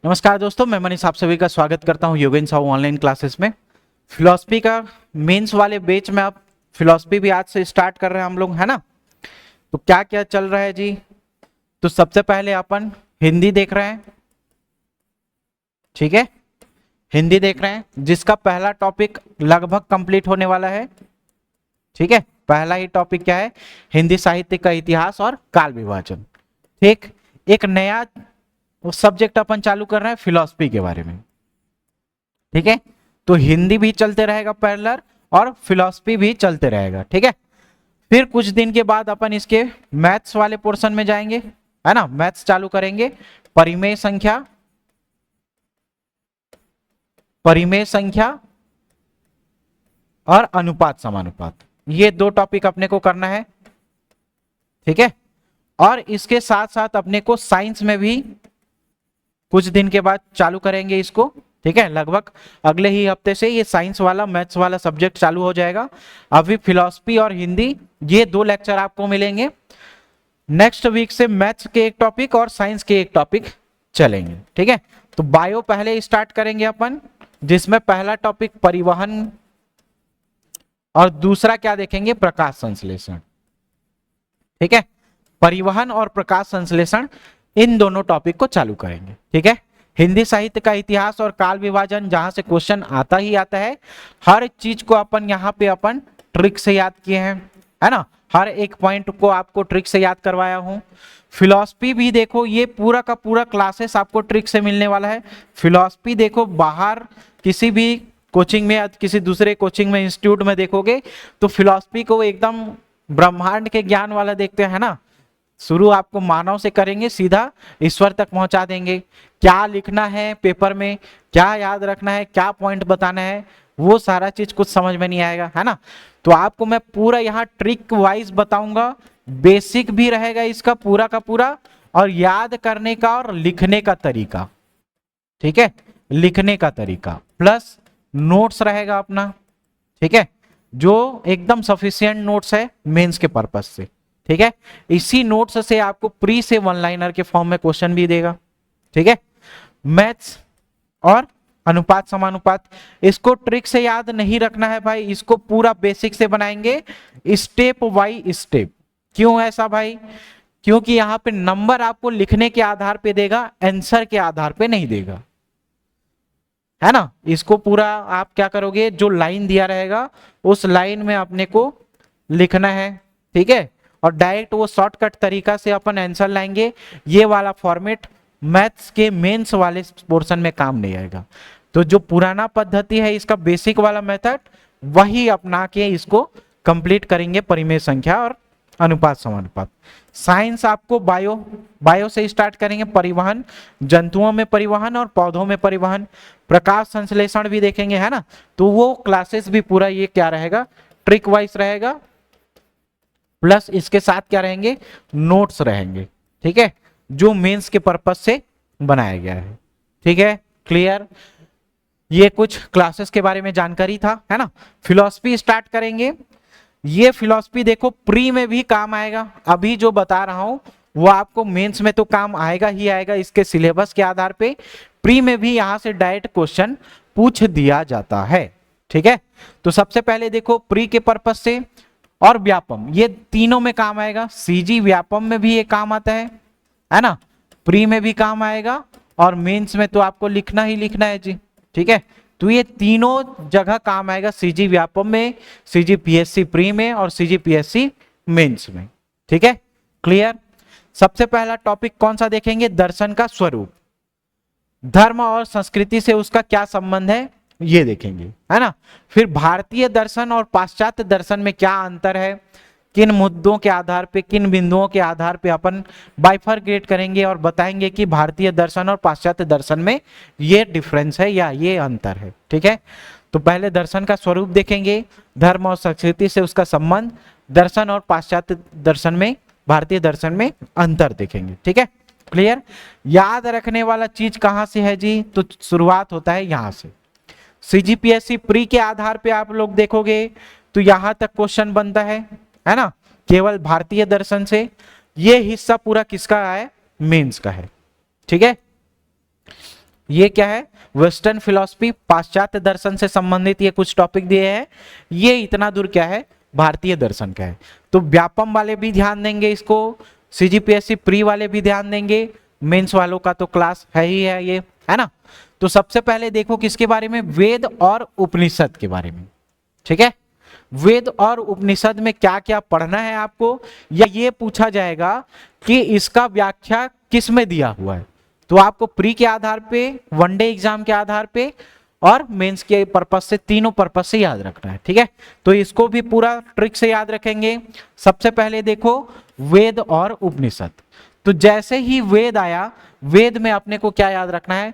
नमस्कार दोस्तों, मैं मनीष आप सभी का स्वागत करता हूं योगेन साहू ऑनलाइन क्लासेस में। फिलॉसफी का मेंस वाले बैच में आप फिलॉसफी भी आज से स्टार्ट कर रहे हैं हम लोग, है ना। तो क्या क्या चल रहा है जी। तो सबसे पहले अपन हिंदी देख रहे हैं, ठीक है। हिंदी देख रहे हैं जिसका पहला टॉपिक लगभग कंप्लीट होने वाला है, ठीक है। पहला ही टॉपिक क्या है? हिंदी साहित्य का इतिहास और काल विभाजन। ठीक, एक नया सब्जेक्ट अपन चालू कर रहे हैं फिलॉसफी के बारे में, ठीक है। तो हिंदी भी चलते रहेगा पैरेलल और फिलॉसफी भी चलते रहेगा, ठीक है। फिर कुछ दिन के बाद अपन इसके मैथ्स वाले पोर्शन में जाएंगे, है ना। मैथ्स चालू करेंगे, परिमेय संख्या, परिमेय संख्या और अनुपात समानुपात, ये दो टॉपिक अपने को करना है, ठीक है। और इसके साथ साथ अपने को साइंस में भी कुछ दिन के बाद चालू करेंगे इसको, ठीक है। लगभग अगले ही हफ्ते से ये साइंस वाला मैथ्स वाला सब्जेक्ट चालू हो जाएगा। अभी फिलॉसफी और हिंदी ये दो लेक्चर आपको मिलेंगे। नेक्स्ट वीक से मैथ्स के एक टॉपिक और साइंस के एक टॉपिक चलेंगे, ठीक है। तो बायो पहले स्टार्ट करेंगे अपन, जिसमें पहला टॉपिक परिवहन और दूसरा क्या देखेंगे? प्रकाश संश्लेषण, ठीक है। परिवहन और प्रकाश संश्लेषण, इन दोनों टॉपिक को चालू करेंगे, ठीक है। हिंदी साहित्य का इतिहास और काल विभाजन, जहां से क्वेश्चन आता ही आता है। हर चीज को अपन यहाँ पे अपन ट्रिक से याद किए हैं, है ना। हर एक पॉइंट को आपको ट्रिक से याद करवाया हूं। फिलॉसफी भी देखो, ये पूरा का पूरा क्लासेस आपको ट्रिक से मिलने वाला है। फिलॉसफी देखो, बाहर किसी भी कोचिंग में या किसी दूसरे कोचिंग में, इंस्टीट्यूट में देखोगे तो फिलॉसफी को एकदम ब्रह्मांड के ज्ञान वाला देखते हैं ना। शुरू आपको मानव से करेंगे, सीधा ईश्वर तक पहुंचा देंगे। क्या लिखना है पेपर में, क्या याद रखना है, क्या पॉइंट बताना है, वो सारा चीज कुछ समझ में नहीं आएगा, है ना। तो आपको मैं पूरा यहाँ ट्रिक वाइज बताऊंगा। बेसिक भी रहेगा इसका पूरा का पूरा, और याद करने का और लिखने का तरीका, ठीक है। लिखने का तरीका प्लस नोट्स रहेगा अपना, ठीक है, जो एकदम सफिशिएंट नोट्स है मेंस के पर्पज से, ठीक है। इसी नोट्स से आपको प्री से वन लाइनर के फॉर्म में क्वेश्चन भी देगा, ठीक है। मैथ्स और अनुपात समानुपात, इसको ट्रिक से याद नहीं रखना है भाई, इसको पूरा बेसिक से बनाएंगे, स्टेप बाय स्टेप। क्यों ऐसा भाई? क्योंकि यहां पे नंबर आपको लिखने के आधार पे देगा, आंसर के आधार पे नहीं देगा, है ना। इसको पूरा आप क्या करोगे, जो लाइन दिया रहेगा उस लाइन में अपने को लिखना है, ठीक है। और डायरेक्ट वो शॉर्टकट तरीका से अपन आंसर लाएंगे। ये वाला फॉर्मेट मैथ्स के मेंस वाले पोर्शन में काम नहीं आएगा। तो जो पुराना पद्धति है इसका बेसिक वाला मेथड, वही अपना के इसको कंप्लीट करेंगे, परिमेय संख्या और अनुपात समानुपात। साइंस आपको बायो से स्टार्ट करेंगे, परिवहन, जंतुओं में परिवहन और पौधों में परिवहन। प्रकाश संश्लेषण भी देखेंगे, है ना। तो वो क्लासेस भी पूरा ये क्या रहेगा, ट्रिक वाइज रहेगा, प्लस इसके साथ क्या रहेंगे, नोट्स रहेंगे, ठीक है, जो मेंस के पर्पस से बनाया गया है, ठीक है। क्लियर? ये कुछ क्लासेस के बारे में जानकारी था, है ना। फिलॉसफी स्टार्ट करेंगे। ये फिलॉसफी देखो प्री में भी काम आएगा, अभी जो बता रहा हूं वो आपको मेंस में तो काम आएगा ही आएगा, इसके सिलेबस के आधार पे। प्री में भी यहां से डायरेक्ट क्वेश्चन पूछ दिया जाता है, ठीक है। तो सबसे पहले देखो प्री के पर्पस से और व्यापम, ये तीनों में काम आएगा। सीजी व्यापम में भी ये काम आता है ना। प्री में भी काम आएगा और मेंस में तो आपको लिखना ही लिखना है जी, ठीक है। तो ये तीनों जगह काम आएगा, सीजी व्यापम में, सीजी पीएससी प्री में और सीजी पीएससी मेंस में, ठीक है। क्लियर? सबसे पहला टॉपिक कौन सा देखेंगे? दर्शन का स्वरूप, धर्म और संस्कृति से उसका क्या संबंध है, ये देखेंगे, है ना। फिर भारतीय दर्शन और पाश्चात्य दर्शन में क्या अंतर है, किन मुद्दों के आधार पे, किन बिंदुओं के आधार पे अपन बाइफरगेट करेंगे और बताएंगे कि भारतीय दर्शन और पाश्चात्य दर्शन में ये डिफरेंस है या ये अंतर है, ठीक है। तो पहले दर्शन का स्वरूप देखेंगे, धर्म और संस्कृति से उसका संबंध, दर्शन और पाश्चात्य दर्शन में, भारतीय दर्शन में अंतर देखेंगे, ठीक है। क्लियर? याद रखने वाला चीज कहां से है जी? तो शुरुआत होता है यहां से। सीजीपीएससी प्री के आधार पे आप लोग देखोगे तो यहां तक क्वेश्चन बनता है ना, केवल भारतीय दर्शन से। ये हिस्सा पूरा किसका है? मेंस का है, ठीक है। ये क्या है, वेस्टर्न फिलॉसफी, पाश्चात्य दर्शन से संबंधित ये कुछ टॉपिक दिए हैं। ये इतना दूर क्या है, भारतीय दर्शन का है। तो व्यापम वाले भी ध्यान देंगे इसको, सीजीपीएससी प्री वाले भी ध्यान देंगे, मेंस वालों का तो क्लास है ही है ये, है ना। तो सबसे पहले देखो किसके बारे में, वेद और उपनिषद के बारे में। ठीक है, वेद और उपनिषद में क्या क्या पढ़ना है आपको, या ये पूछा जाएगा कि इसका व्याख्या किस में दिया हुआ है। तो आपको प्री के आधार पे, वनडे एग्जाम के आधार पे और मेंस के पर्पस से, तीनों पर्पस से याद रखना है। ठीक है, तो इसको भी पूरा ट्रिक से याद रखेंगे। सबसे पहले देखो वेद और उपनिषद। तो जैसे ही वेद आया, वेद में अपने को क्या याद रखना है,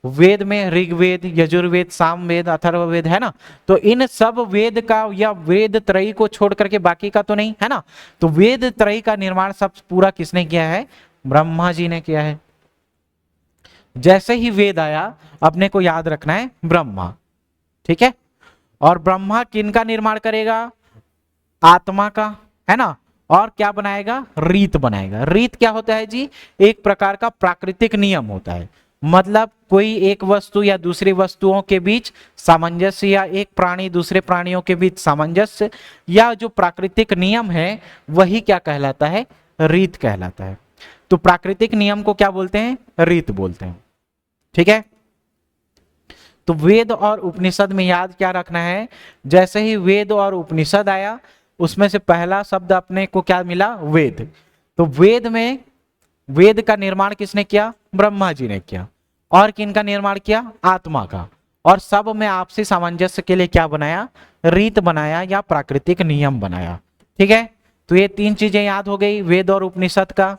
वेद में ऋग्वेद, यजुर्वेद, सामवेद, अथर्ववेद, है ना। तो इन सब वेद का या वेद त्रयी को छोड़ करके बाकी का तो नहीं, है ना। तो वेद त्रयी का निर्माण सब पूरा किसने किया है, ब्रह्मा जी ने किया है। जैसे ही वेद आया अपने को याद रखना है ब्रह्मा। ठीक है, और ब्रह्मा किन का निर्माण करेगा, आत्मा का, है ना। और क्या बनाएगा, रीत बनाएगा। रीत क्या होता है जी, एक प्रकार का प्राकृतिक नियम होता है। मतलब कोई एक वस्तु या दूसरी वस्तुओं के बीच सामंजस्य, या एक प्राणी दूसरे प्राणियों के बीच सामंजस्य, या जो प्राकृतिक नियम है वही क्या कहलाता है, रीत कहलाता है। तो प्राकृतिक नियम को क्या बोलते हैं, रीत बोलते हैं। ठीक है, तो वेद और उपनिषद में याद क्या रखना है, जैसे ही वेद और उपनिषद आया उसमें से पहला शब्द अपने को क्या मिला, वेद। तो वेद में, वेद का निर्माण किसने किया, ब्रह्मा जी ने किया। और किन का निर्माण किया, आत्मा का। और सब में आपसी सामंजस्य के लिए क्या बनाया, रीत बनाया या प्राकृतिक नियम बनाया। ठीक है, तो ये तीन चीजें याद हो गई वेद और उपनिषद का।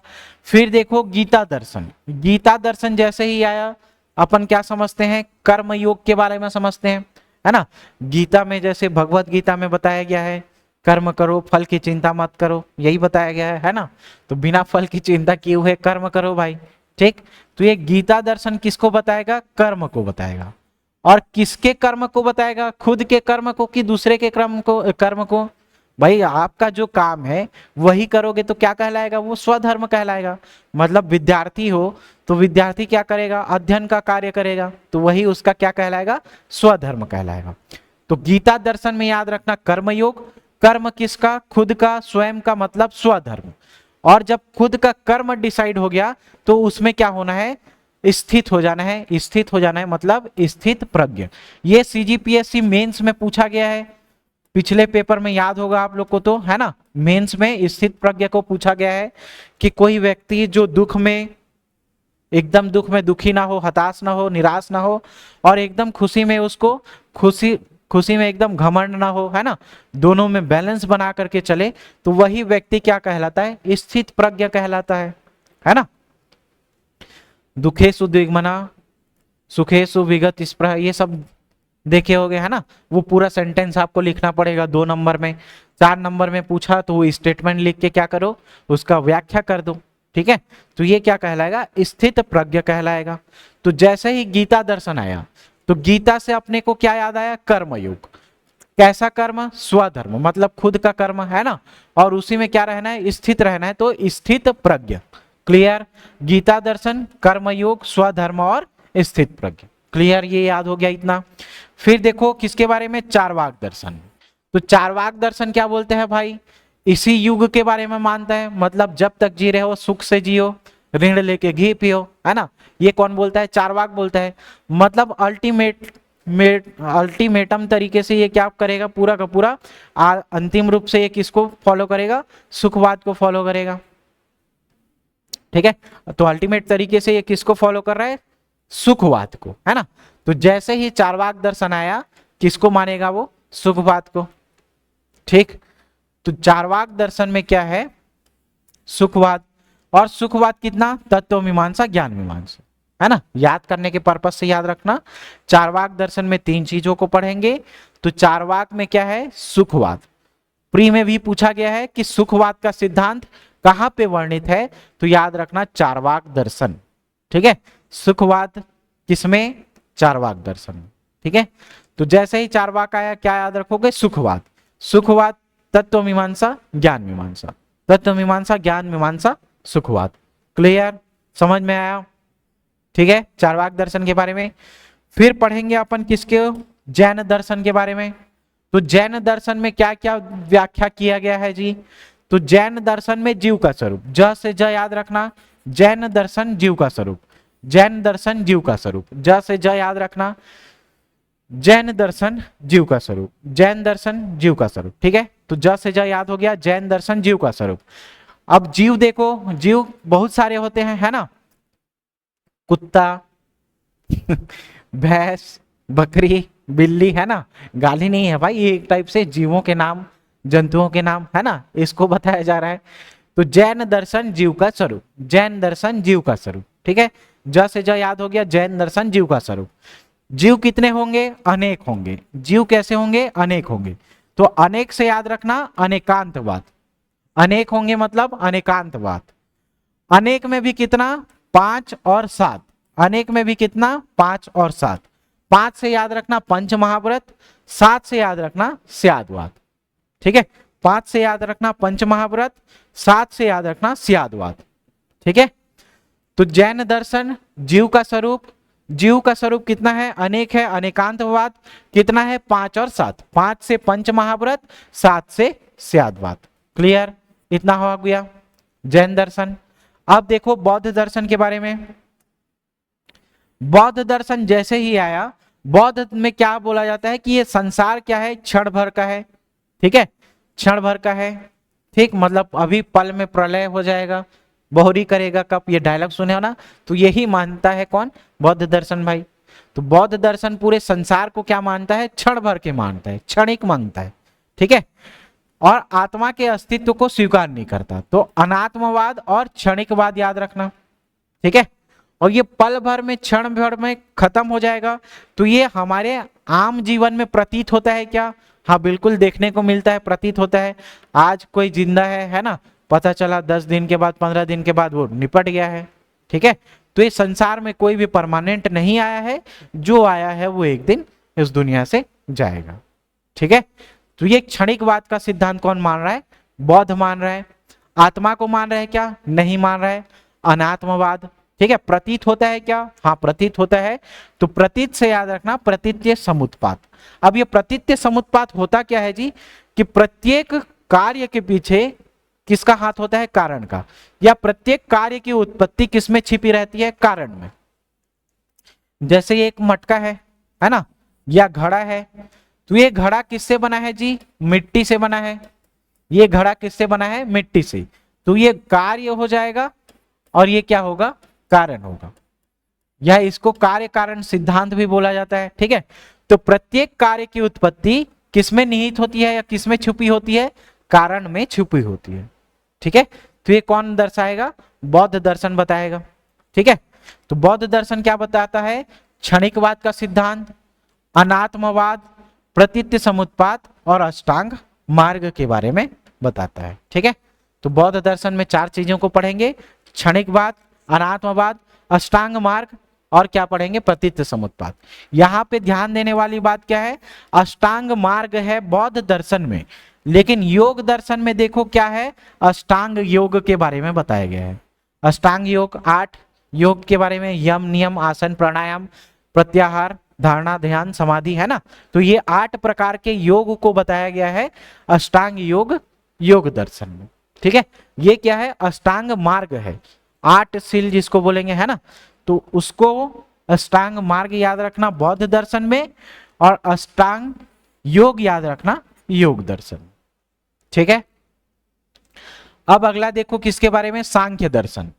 फिर देखो गीता दर्शन। गीता दर्शन जैसे ही आया अपन क्या समझते हैं, कर्म योग के बारे में समझते हैं, है ना। गीता में जैसे भगवत गीता में बताया गया है, कर्म करो फल की चिंता मत करो, यही बताया गया है ना। तो बिना फल की चिंता किए हुए कर्म करो भाई। ठीक, तो ये गीता दर्शन किसको बताएगा, कर्म को बताएगा। और किसके कर्म को बताएगा, खुद के कर्म को कि दूसरे के कर्म को। भाई आपका जो काम है वही करोगे तो क्या कहलाएगा, वो स्वधर्म कहलाएगा। मतलब विद्यार्थी हो तो विद्यार्थी क्या करेगा, अध्ययन का कार्य करेगा, तो वही उसका क्या कहलाएगा, स्वधर्म कहलाएगा। तो गीता दर्शन में याद रखना कर्मयोग, कर्म किसका, खुद का, स्वयं का, मतलब स्वधर्म। और जब खुद का कर्म डिसाइड हो गया तो उसमें क्या होना है, स्थित हो जाना है। स्थित हो जाना है मतलब स्थित प्रज्ञ। ये सीजीपीएससी मेंस में पूछा गया है, पिछले पेपर में याद होगा आप लोग को, तो है ना। मेंस में स्थित प्रज्ञ को पूछा गया है कि कोई व्यक्ति जो दुख में, एकदम दुख में दुखी ना हो, हताश ना हो, निराश ना हो, और एकदम खुशी में उसको खुशी में एकदम घमंड ना हो, है ना, दोनों में बैलेंस बना करके चले, तो वही व्यक्ति क्या कहलाता है, स्थित प्रज्ञ कहलाता है ना। दुखेषु द्विगमना सुखेषु विगत स्पृहा, ये सब देखे होगे, है ना। वो पूरा सेंटेंस आपको लिखना पड़ेगा 2 नंबर में। 4 नंबर में पूछा तो वो स्टेटमेंट लिख के क्या करो, उसका व्याख्या कर दो। ठीक है, तो ये क्या कहलाएगा, स्थित प्रज्ञ कहलाएगा। तो जैसे ही गीता दर्शन आया तो गीता से अपने को क्या याद आया, कर्मयोग। कैसा कर्म, स्वधर्म, मतलब खुद का कर्म, है ना। और उसी में क्या रहना है, स्थित रहना है, तो स्थित प्रज्ञ। क्लियर, गीता दर्शन, कर्मयोग, स्वधर्म और स्थित प्रज्ञ। क्लियर, ये याद हो गया इतना। फिर देखो किसके बारे में, चारवाक दर्शन। तो चारवाक दर्शन क्या बोलते हैं भाई, इसी युग के बारे में मानता है। मतलब जब तक जी रहे हो सुख से जियो, ऋण लेके घी पियो, है ना। ये कौन बोलता है, चारवाक बोलता है। मतलब अल्टीमेटम तरीके से ये क्या करेगा, पूरा का पूरा अंतिम रूप से ये किसको फॉलो करेगा, सुखवाद को फॉलो करेगा। ठीक है, तो अल्टीमेट तरीके से ये किसको फॉलो कर रहा है, सुखवाद को, है ना। तो जैसे ही चारवाक दर्शन आया किसको मानेगा, वो सुखवाद को। ठीक, तो चारवाक दर्शन में क्या है, सुखवाद। और सुखवाद कितना, तत्व मीमांसा, ज्ञान मीमांसा, है ना। याद करने के पर्पज से याद रखना, चारवाक दर्शन में 3 चीजों को पढ़ेंगे। तो चारवाक में क्या है, सुखवाद। प्री में भी पूछा गया है कि सुखवाद का सिद्धांत कहां पे वर्णित है, तो याद रखना चारवाक दर्शन। ठीक है, सुखवाद किसमें, चारवाक दर्शन। ठीक है, तो जैसे ही चारवाक आया क्या याद रखोगे, सुखवाद। सुखवाद, तत्व मीमांसा, ज्ञान मीमांसा, तत्व मीमांसा, ज्ञान मीमांसा, सुखवाद। क्लियर, समझ में आया। ठीक है, चार्वाक दर्शन के बारे में। फिर पढ़ेंगे अपन किसके, जैन दर्शन के बारे में। तो जैन दर्शन में क्या क्या व्याख्या किया गया है जी, तो जैन दर्शन में जीव का स्वरूप, ज से ज याद रखना, जैन दर्शन जीव का स्वरूप, जैन दर्शन जीव का स्वरूप, ज से ज याद रखना, जैन दर्शन जीव का स्वरूप, जैन दर्शन जीव का स्वरूप। ठीक है, तो ज से ज याद हो गया, जैन दर्शन जीव का स्वरूप। अब जीव देखो, जीव बहुत सारे होते हैं, है ना, कुत्ता भैंस, बकरी, बिल्ली, है ना, गाली नहीं है भाई, ये एक टाइप से जीवों के नाम, जंतुओं के नाम, है ना, इसको बताया जा रहा है। तो जैन दर्शन जीव का स्वरूप, जैन दर्शन जीव का स्वरूप। ठीक है, ज से ज याद हो गया, जैन दर्शन जीव का स्वरूप। जीव कितने होंगे, अनेक होंगे। जीव कैसे होंगे, अनेक होंगे। तो अनेक से याद रखना, अनेकांतवाद, अनेक होंगे मतलब अनेकांतवाद। अनेक में भी कितना, 5 और 7, अनेक में भी कितना, 5 और 7। 5 से याद रखना पंच महाव्रत, 7 से याद रखना स्यादवाद। ठीक है, 5 से याद रखना पंच महाव्रत, 7 से याद रखना स्यादवाद। ठीक है, तो जैन दर्शन जीव का स्वरूप, जीव का स्वरूप कितना है, अनेक है, अनेकांतवाद कितना है, 5 और 7। 5 से पंच महाव्रत, 7 से स्यादवाद। क्लियर, इतना हो गया जैन दर्शन। अब देखो बौद्ध दर्शन के बारे में। बौद्ध दर्शन जैसे ही आया, बौद्ध में क्या बोला जाता है कि ये संसार क्या है, क्षण भर का है। ठीक है, क्षण भर का है। ठीक, मतलब अभी पल में प्रलय हो जाएगा, बहुरी करेगा कब, ये डायलॉग सुने हो ना, तो यही मानता है कौन, बौद्ध दर्शन भाई। तो बौद्ध दर्शन पूरे संसार को क्या मानता है, क्षण भर के मानता है, क्षणिक मानता है। ठीक है, और आत्मा के अस्तित्व को स्वीकार नहीं करता। तो अनात्मवाद और क्षणिकवाद याद रखना। ठीक है, और ये पल भर में, क्षण भर में खत्म हो जाएगा। तो ये हमारे आम जीवन में प्रतीत होता है क्या, हाँ बिल्कुल देखने को मिलता है, प्रतीत होता है। आज कोई जिंदा है ना, पता चला 10 दिन के बाद, 15 दिन के बाद वो निपट गया है। ठीक है, तो ये संसार में कोई भी परमानेंट नहीं आया है, जो आया है वो एक दिन इस दुनिया से जाएगा। ठीक है, तो ये क्षणिकवाद का सिद्धांत कौन मान रहा है, बौद्ध मान रहा है। आत्मा को मान रहा है क्या, नहीं मान रहा है, अनात्मवाद। ठीक है, प्रतीत होता है क्या, हाँ प्रतीत होता है। तो प्रतीत से याद रखना, प्रतीत्य समुत्पात। अब ये प्रतीत्य समुत्पात होता क्या है जी, कि प्रत्येक कार्य के पीछे किसका हाथ होता है, कारण का, या प्रत्येक कार्य की उत्पत्ति किसमें छिपी रहती है, कारण में। जैसे ये एक मटका है ना, या घड़ा है, तो ये घड़ा किससे बना है जी, मिट्टी से बना है। ये घड़ा किससे बना है, मिट्टी से। तो ये कार्य हो जाएगा और ये क्या होगा, कारण होगा, या इसको कार्य कारण सिद्धांत भी बोला जाता है। ठीक है, तो प्रत्येक कार्य की उत्पत्ति किसमें निहित होती है या किसमें छुपी होती है, कारण में छुपी होती है। ठीक है, तो ये कौन दर्शाएगा, बौद्ध दर्शन बताएगा। ठीक है, तो बौद्ध दर्शन क्या बताता है, क्षणिकवाद का सिद्धांत, अनात्मवाद, प्रतीत्य समुत्पात और अष्टांग मार्ग के बारे में बताता है। ठीक है, तो बौद्ध दर्शन में 4 चीजों को पढ़ेंगे, क्षणिकवाद, अनात्मवाद, अष्टांग मार्ग और क्या पढ़ेंगे, प्रतीत्य समुत्पात। यहां पे ध्यान देने वाली बात क्या है, अष्टांग मार्ग है बौद्ध दर्शन में, लेकिन योग दर्शन में देखो क्या है, अष्टांग योग के बारे में बताया गया है। अष्टांग योग 8 योग के बारे में, यम, नियम, आसन, प्राणायाम, प्रत्याहार, धारणा, ध्यान, समाधि, है ना। तो ये 8 प्रकार के योग को बताया गया है अष्टांग योग, योग दर्शन में। ठीक है, ये क्या है, अष्टांग मार्ग है, 8 सील जिसको बोलेंगे, है ना, तो उसको अष्टांग मार्ग याद रखना बौद्ध दर्शन में, और अष्टांग योग याद रखना योग दर्शन। ठीक है, अब अगला देखो किसके बारे में, सांख्य दर्शन।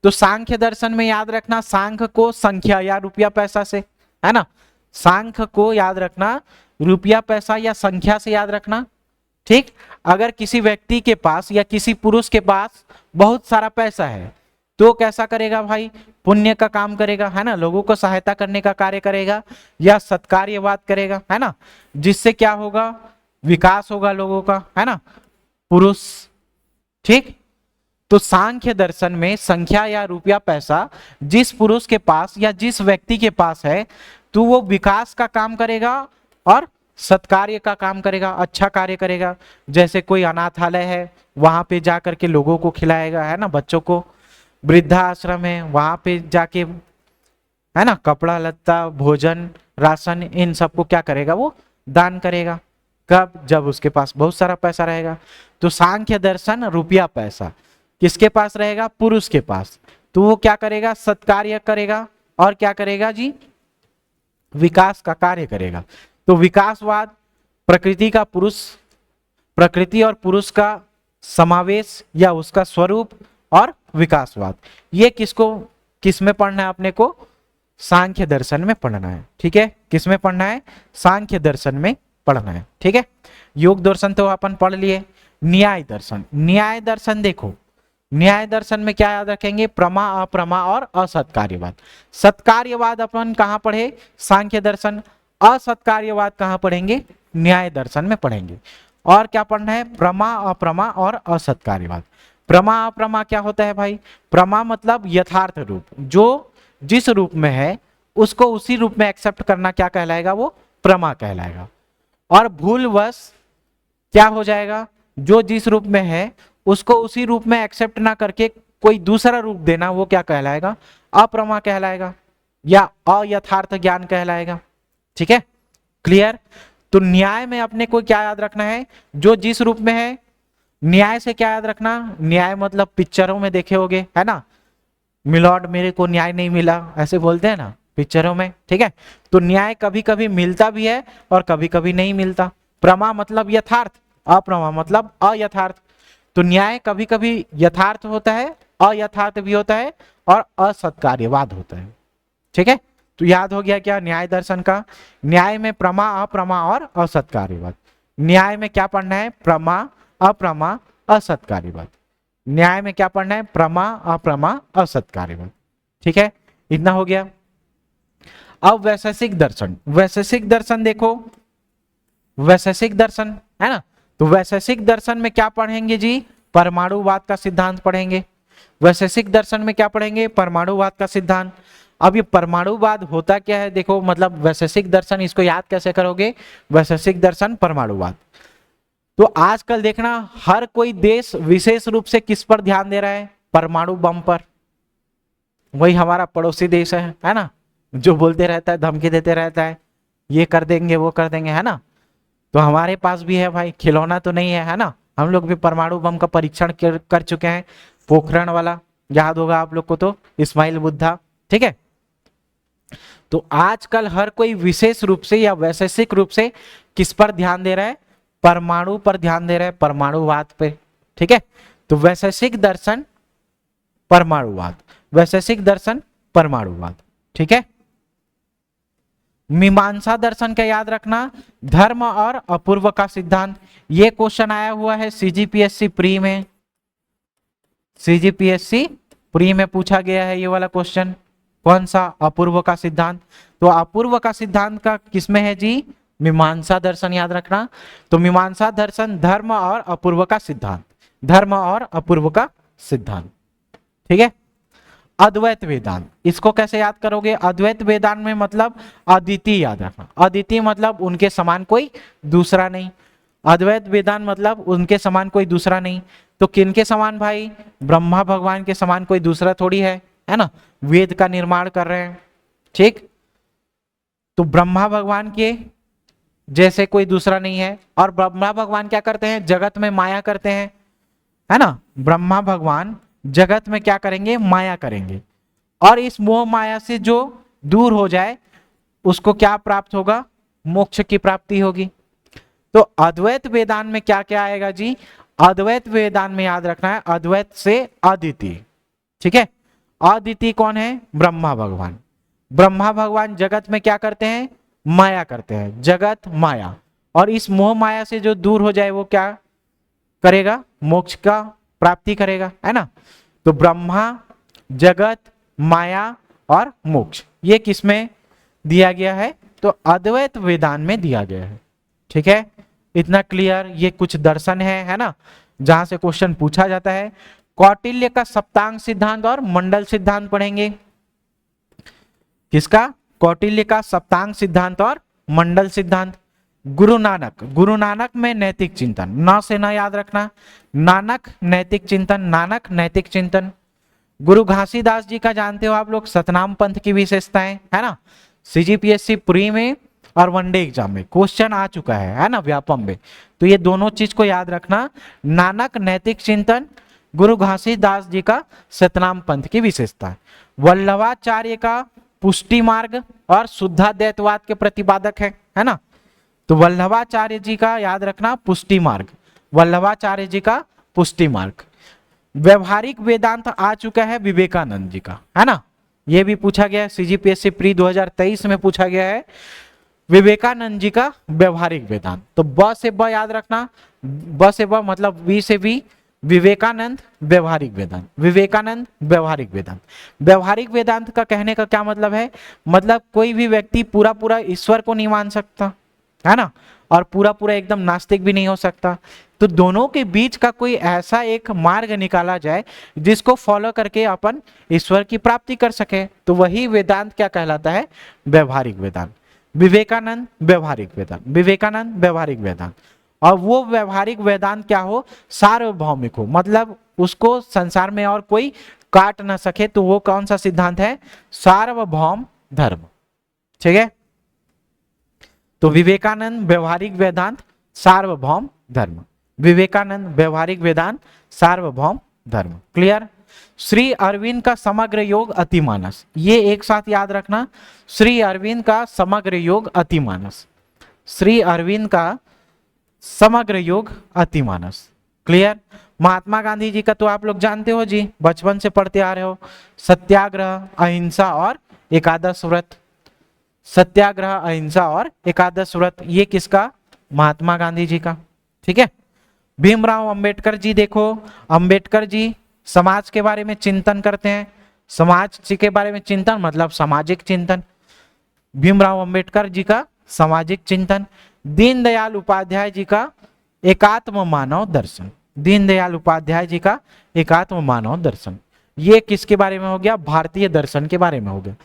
तो सांख्य दर्शन में याद रखना, सांख्य को संख्या या रुपया पैसा से, है ना, सांख्य को याद रखना रुपया पैसा या संख्या से याद रखना। ठीक, अगर किसी व्यक्ति के पास या किसी पुरुष के पास बहुत सारा पैसा है तो कैसा करेगा भाई, पुण्य का काम करेगा, है ना, लोगों को सहायता करने का कार्य करेगा या सत्कार्यवाद करेगा, है ना, जिससे क्या होगा, विकास होगा लोगों का, है ना, पुरुष। ठीक, तो सांख्य दर्शन में संख्या या रुपया पैसा जिस पुरुष के पास या जिस व्यक्ति के पास है, तो वो विकास का काम करेगा और सत्कार्य का काम करेगा, अच्छा कार्य करेगा। जैसे कोई अनाथालय है, वहां पे जाकर के लोगों को खिलाएगा, है ना, बच्चों को। वृद्धाश्रम है, वहां पे जाके है ना, कपड़ा लत्ता भोजन राशन इन सबको क्या करेगा, वो दान करेगा। कब, जब उसके पास बहुत सारा पैसा रहेगा। तो सांख्य दर्शन रुपया पैसा किसके पास रहेगा, पुरुष के पास, तो वो क्या करेगा, सत्कार्य करेगा और क्या करेगा जी, विकास का कार्य करेगा। तो विकासवाद प्रकृति का पुरुष, प्रकृति और पुरुष का समावेश या उसका स्वरूप और विकासवाद, ये किसको, किसमें पढ़ना है अपने को, सांख्य दर्शन में पढ़ना है। ठीक है, किसमें पढ़ना है, सांख्य दर्शन में पढ़ना है। ठीक है, योग दर्शन तो अपन पढ़ लिए। न्याय दर्शन, न्याय दर्शन देखो, न्याय दर्शन में क्या याद रखेंगे, प्रमा अप्रमा और असत्कार्यवाद। सत्कार्यवाद अपन कहाँ पढ़े, सांख्य दर्शन। असत्कार्यवाद कहाँ पढ़ेंगे, न्याय दर्शन में पढ़ेंगे। और क्या पढ़ना है, प्रमा अप्रमा और असत्कार्यवाद। प्रमा अप्रमा क्या होता है भाई, प्रमा मतलब यथार्थ रूप, जो जिस रूप में है उसको उसी रूप में एक्सेप्ट करना क्या कहलाएगा, वो प्रमा कहलाएगा। और भूलवश क्या हो जाएगा, जो जिस रूप में है उसको उसी रूप में एक्सेप्ट ना करके कोई दूसरा रूप देना, वो क्या कहलाएगा, अप्रमा कहलाएगा या अयथार्थ ज्ञान कहलाएगा। ठीक है, क्लियर। तो न्याय में अपने को क्या याद रखना है, जो जिस रूप में है। न्याय से क्या याद रखना, न्याय मतलब पिक्चरों में देखे होगे, है ना, मिलॉर्ड मेरे को न्याय नहीं मिला, ऐसे बोलते हैं ना पिक्चरों में। ठीक है, तो न्याय कभी कभी मिलता भी है और कभी कभी नहीं मिलता। प्रमा मतलब यथार्थ, अप्रमा मतलब अयथार्थ। तो न्याय कभी कभी यथार्थ होता है, अयथार्थ भी होता है और असत्कार्यवाद होता है। ठीक है, तो याद हो गया क्या न्याय दर्शन का, न्याय में प्रमा अप्रमा और असत्कार्यवाद। न्याय में क्या पढ़ना है, प्रमा अप्रमा असत्कार्यवाद। न्याय में क्या पढ़ना है, प्रमा अप्रमा असत्कार्यवाद। ठीक है, इतना हो गया। अब वैशेषिक दर्शन, वैशेषिक दर्शन देखो, वैशेषिक दर्शन है ना, तो वैशेषिक दर्शन में क्या पढ़ेंगे जी, परमाणुवाद का सिद्धांत पढ़ेंगे। वैशेषिक दर्शन में क्या पढ़ेंगे, परमाणुवाद का सिद्धांत। अब ये परमाणुवाद होता क्या है, देखो मतलब वैशेषिक दर्शन, इसको याद कैसे करोगे, वैशेषिक दर्शन परमाणुवाद। तो आजकल देखना हर कोई देश विशेष रूप से किस पर ध्यान दे रहा है, परमाणु बम पर। वही हमारा पड़ोसी देश है ना, जो बोलते रहता है, धमकी देते रहता है, ये कर देंगे वो कर देंगे, है ना। तो हमारे पास भी है भाई, खिलौना तो नहीं है ना, हम लोग भी परमाणु बम का परीक्षण कर चुके हैं, पोखरण वाला, याद होगा आप लोग को, तो इस्माइल बुद्धा। ठीक है, तो आजकल हर कोई विशेष रूप से या वैशेषिक रूप से किस पर ध्यान दे रहा है, परमाणु पर ध्यान दे रहा है, परमाणुवाद पे। ठीक है, तो वैशेषिक दर्शन परमाणुवाद, वैशेषिक दर्शन परमाणुवाद। ठीक है, मीमांसा दर्शन का याद रखना, धर्म और अपूर्व का सिद्धांत। ये क्वेश्चन आया हुआ है सीजीपीएससी प्री में, सीजीपीएससी प्री में पूछा गया है ये वाला क्वेश्चन। कौन सा, अपूर्व का सिद्धांत। तो अपूर्व का सिद्धांत का किसमें है जी, मीमांसा दर्शन, याद रखना। तो मीमांसा दर्शन धर्म और अपूर्व का सिद्धांत, धर्म और अपूर्व का सिद्धांत। ठीक है, अद्वैत वेदांत, इसको कैसे याद करोगे, अद्वैत वेदांत में मतलब अद्वितीय याद रखना, अद्वितीय मतलब उनके समान कोई दूसरा नहीं, अद्वैत वेदांत मतलब उनके समान कोई दूसरा नहीं। तो किनके समान भाई, ब्रह्मा भगवान के समान कोई दूसरा थोड़ी है ना, वेद का निर्माण कर रहे हैं। ठीक, तो ब्रह्मा भगवान के जैसे कोई दूसरा नहीं है। और ब्रह्मा भगवान क्या करते हैं, जगत में माया करते हैं, है ना। ब्रह्मा भगवान जगत में क्या करेंगे, माया करेंगे, और इस मोह माया से जो दूर हो जाए उसको क्या प्राप्त होगा, मोक्ष की प्राप्ति होगी। तो अद्वैत वेदांत में क्या क्या आएगा जी, अद्वैत वेदांत में याद रखना है अद्वैत से अद्वितीय। ठीक है, अद्वितीय कौन है, ब्रह्मा भगवान। ब्रह्मा भगवान जगत में क्या करते हैं, माया करते हैं, जगत माया, और इस मोह माया से जो दूर हो जाए वो क्या करेगा, मोक्ष का प्राप्ति करेगा, है ना। तो ब्रह्मा, जगत, माया और मोक्ष, ये किसमें दिया गया है, तो अद्वैत वेदांत में दिया गया है। ठीक है, इतना क्लियर। ये कुछ दर्शन है ना, जहां से क्वेश्चन पूछा जाता है। कौटिल्य का सप्तांग सिद्धांत और मंडल सिद्धांत पढ़ेंगे। किसका, कौटिल्य का सप्तांग सिद्धांत और मंडल सिद्धांत। गुरु नानक, गुरु नानक में नैतिक चिंतन, न से न याद रखना, नानक नैतिक चिंतन, नानक नैतिक चिंतन। गुरु घासीदास जी का जानते हो आप लोग, सतनाम पंथ की विशेषताएं, है ना। सीजीपीएससी प्री में और वनडे एग्जाम में क्वेश्चन आ चुका है ना, व्यापम में। तो ये दोनों चीज को याद रखना, नानक नैतिक चिंतन, गुरु घासीदास जी का सतनाम पंथ की विशेषता, वल्लभाचार्य का पुष्टि मार्ग और शुद्धाद्वैतवाद के प्रतिपादक है ना। तो वल्लभाचार्य जी का याद रखना पुष्टि मार्ग, वल्लभाचार्य जी का पुष्टि मार्ग। व्यवहारिक वेदांत आ चुका है विवेकानंद जी का, है ना। यह भी पूछा गया है, सीजीपीएससी प्री 2023 में पूछा गया है विवेकानंद जी का व्यवहारिक वेदांत। तो ब से ब याद रखना, ब से ब मतलब वी से वी, विवेकानंद व्यवहारिक वेदांत, विवेकानंद व्यवहारिक वेदांत। व्यवहारिक वेदांत का कहने का क्या मतलब है, मतलब कोई भी व्यक्ति पूरा पूरा ईश्वर को नहीं मान सकता, है ना, और पूरा पूरा एकदम नास्तिक भी नहीं हो सकता। तो दोनों के बीच का कोई ऐसा एक मार्ग निकाला जाए जिसको फॉलो करके अपन ईश्वर की प्राप्ति कर सके, तो वही वेदांत क्या कहलाता है, व्यवहारिक वेदांत। विवेकानंद व्यवहारिक वेदांत, विवेकानंद व्यवहारिक वेदांत। और वो व्यवहारिक वेदांत क्या हो, सार्वभौमिक हो, मतलब उसको संसार में और कोई काट ना सके। तो वो कौन सा सिद्धांत है, सार्वभौम धर्म, ठीक है। तो विवेकानंद व्यवहारिक वेदांत सार्वभौम धर्म, विवेकानंद व्यवहारिक वेदांत सार्वभौम धर्म, क्लियर। श्री अरविंद का समग्र योग अतिमानस, ये एक साथ याद रखना, श्री अरविंद का समग्र योग अतिमानस, श्री अरविंद का समग्र योग अतिमानस, क्लियर। महात्मा गांधी जी का तो आप लोग जानते हो जी, बचपन से पढ़ते आ रहे हो, सत्याग्रह अहिंसा और एकादश व्रत, सत्याग्रह अहिंसा और एकादश व्रत, ये किसका, महात्मा गांधी जी का, ठीक है। भीमराव अंबेडकर जी, देखो अंबेडकर जी समाज के बारे में चिंतन करते हैं, समाज के बारे में चिंतन मतलब सामाजिक चिंतन, भीमराव अंबेडकर जी का सामाजिक चिंतन। दीनदयाल उपाध्याय जी का एकात्म मानव दर्शन, दीनदयाल उपाध्याय जी का एकात्म मानव दर्शन, ये किसके बारे में हो गया, भारतीय दर्शन के बारे में हो गया।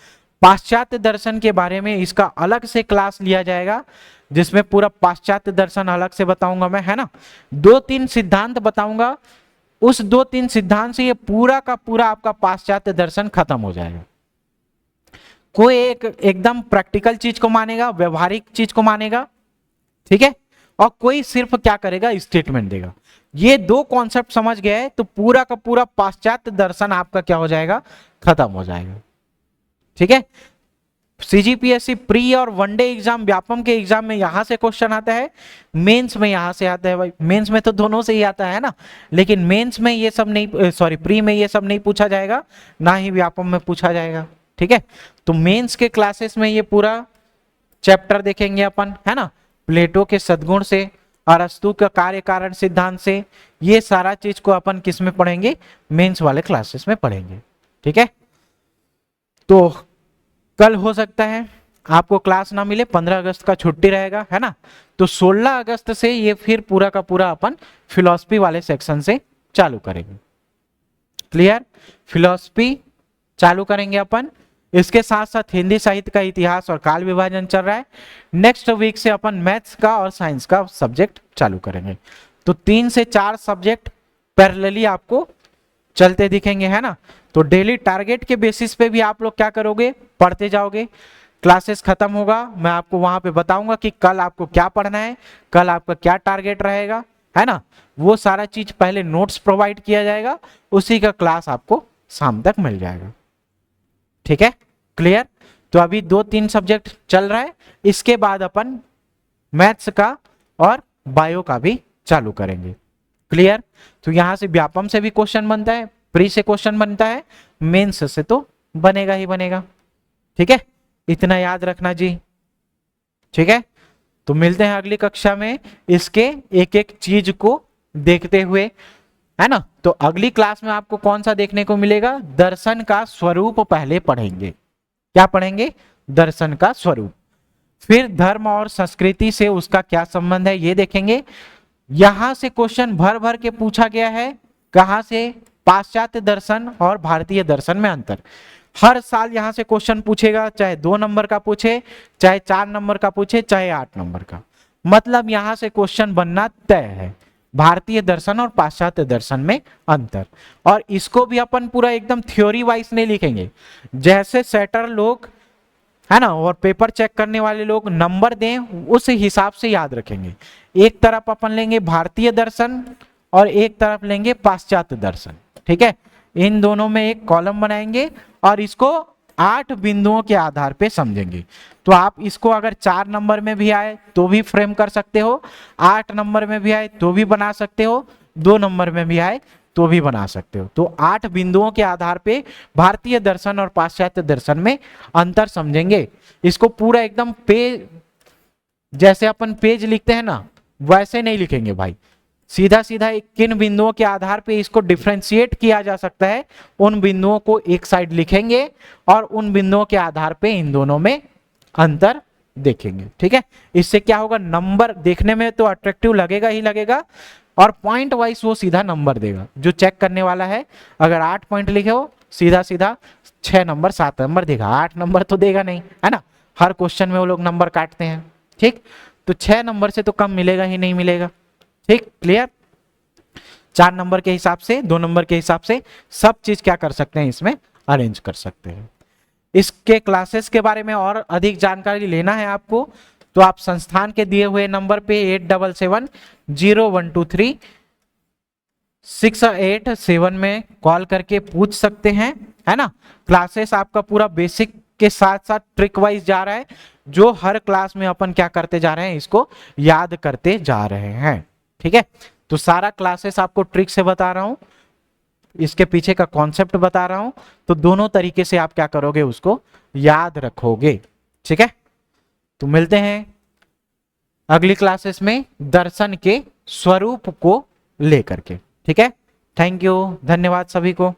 पाश्चात्य दर्शन के बारे में इसका अलग से क्लास लिया जाएगा, जिसमें पूरा पाश्चात्य दर्शन अलग से बताऊंगा मैं, है ना। 2-3 सिद्धांत बताऊंगा, उस 2-3 सिद्धांत से ये पूरा का पूरा आपका पाश्चात्य दर्शन खत्म हो जाएगा। कोई एक एकदम प्रैक्टिकल चीज को मानेगा, व्यवहारिक चीज को मानेगा, ठीक है, और कोई सिर्फ क्या करेगा, स्टेटमेंट देगा। ये 2 कॉन्सेप्ट समझ गए तो पूरा का पूरा पाश्चात्य दर्शन आपका क्या हो जाएगा, खत्म हो जाएगा, ठीक है। सीजीपीएससी प्री और वनडे एग्जाम, व्यापम के एग्जाम में यहां से क्वेश्चन आता है, मेंस में यहां से आता है भाई, मेंस में तो दोनों से ही आता है ना, लेकिन मेंस में ये सब नहीं, सॉरी प्री में ये सब नहीं पूछा जाएगा, ना ही व्यापम में पूछा जाएगा, ठीक है। तो मेंस के क्लासेस में ये पूरा चैप्टर देखेंगे अपन, है ना, प्लेटो के सद्गुण से, अरस्तु का कार्य कारण सिद्धांत से, ये सारा चीज को अपन किस में पढ़ेंगे, मेंस वाले क्लासेस में पढ़ेंगे, ठीक है। तो कल हो सकता है आपको क्लास ना मिले, 15 अगस्त का छुट्टी रहेगा, है ना। तो 16 अगस्त से ये फिर पूरा का पूरा अपन फिलॉसफी वाले सेक्शन से चालू करेंगे, क्लियर। फिलॉसफी चालू करेंगे अपन, इसके साथ साथ हिंदी साहित्य का इतिहास और काल विभाजन चल रहा है। नेक्स्ट वीक से अपन मैथ्स का और साइंस का सब्जेक्ट चालू करेंगे। तो 3 से 4 सब्जेक्ट पैरेलली आपको चलते दिखेंगे, है ना। तो डेली टारगेट के बेसिस पे भी आप लोग क्या करोगे, पढ़ते जाओगे। क्लासेस खत्म होगा, मैं आपको वहां पे बताऊंगा कि कल आपको क्या पढ़ना है, कल आपका क्या टारगेट रहेगा, है ना। वो सारा चीज पहले नोट्स प्रोवाइड किया जाएगा, उसी का क्लास आपको शाम तक मिल जाएगा, ठीक है, क्लियर। तो अभी 2-3 सब्जेक्ट चल रहा है, इसके बाद अपन मैथ्स का और बायो का भी चालू करेंगे, क्लियर। तो यहां से व्यापम से भी क्वेश्चन बनता है, प्री से क्वेश्चन बनता है, मेंस से तो बनेगा ही बनेगा, ठीक है। इतना याद रखना जी, ठीक है। तो मिलते हैं अगली कक्षा में इसके एक एक चीज को देखते हुए, है ना। तो अगली क्लास में आपको कौन सा देखने को मिलेगा, दर्शन का स्वरूप पहले पढ़ेंगे। क्या पढ़ेंगे, दर्शन का स्वरूप। फिर धर्म और संस्कृति से उसका क्या संबंध है ये देखेंगे। यहां से क्वेश्चन भर भर के पूछा गया है, कहां से, पाश्चात्य दर्शन और भारतीय दर्शन में अंतर। हर साल यहां से क्वेश्चन पूछेगा, चाहे 2 नंबर का पूछे, चाहे 4 नंबर का पूछे, चाहे 8 नंबर का, मतलब यहां से क्वेश्चन बनना तय है। भारतीय दर्शन और पाश्चात्य दर्शन में अंतर। और इसको भी अपन पूरा एकदम थ्योरी वाइज नहीं लिखेंगे, जैसे सेटर लोग है ना और पेपर चेक करने वाले लोग नंबर दें उस हिसाब से याद रखेंगे। एक तरफ अपन लेंगे भारतीय दर्शन और एक तरफ लेंगे पाश्चात्य दर्शन, ठीक है। इन दोनों में एक कॉलम बनाएंगे और इसको 8 बिंदुओं के आधार पे समझेंगे। तो आप इसको अगर 4 नंबर में भी आए तो भी फ्रेम कर सकते हो, 8 नंबर में भी आए तो भी बना सकते हो, 2 नंबर में भी आए तो भी बना सकते हो। तो 8 बिंदुओं के आधार पे भारतीय दर्शन और पाश्चात्य दर्शन में अंतर समझेंगे। इसको पूरा एकदम पेज, जैसे अपन पेज लिखते हैं ना वैसे नहीं लिखेंगे भाई, सीधा सीधा किन बिंदुओं के आधार पे इसको डिफ्रेंशिएट किया जा सकता है उन बिंदुओं को एक साइड लिखेंगे और उन बिंदुओं के आधार पे इन दोनों में अंतर देखेंगे, ठीक है। इससे क्या होगा, नंबर देखने में तो अट्रैक्टिव लगेगा ही लगेगा और पॉइंट वाइज वो सीधा नंबर देगा। जो चेक करने वाला है अगर 8 पॉइंट लिखे हो सीधा सीधा 6 नंबर 7 नंबर देगा, 8 नंबर तो देगा नहीं, है ना। हर क्वेश्चन में वो लोग नंबर काटते हैं, ठीक। तो 6 नंबर से तो कम मिलेगा ही नहीं मिलेगा, ठीक, क्लियर। 4 नंबर के हिसाब से 2 नंबर के हिसाब से सब चीज क्या कर सकते हैं इसमें अरेंज कर सकते हैं। इसके क्लासेस के बारे में और अधिक जानकारी लेना है आपको तो आप संस्थान के दिए हुए नंबर पे 8770123687 में कॉल करके पूछ सकते हैं, है ना। क्लासेस आपका पूरा बेसिक के साथ साथ ट्रिक वाइज जा रहा है, जो हर क्लास में अपन क्या करते जा रहे हैं इसको याद करते जा रहे हैं, ठीक है। तो सारा क्लासेस आपको ट्रिक से बता रहा हूं, इसके पीछे का कॉन्सेप्ट बता रहा हूं, तो दोनों तरीके से आप क्या करोगे उसको याद रखोगे, ठीक है। तो मिलते हैं अगली क्लासेस में दर्शन के स्वरूप को लेकर के, ठीक है। थैंक यू, धन्यवाद सभी को।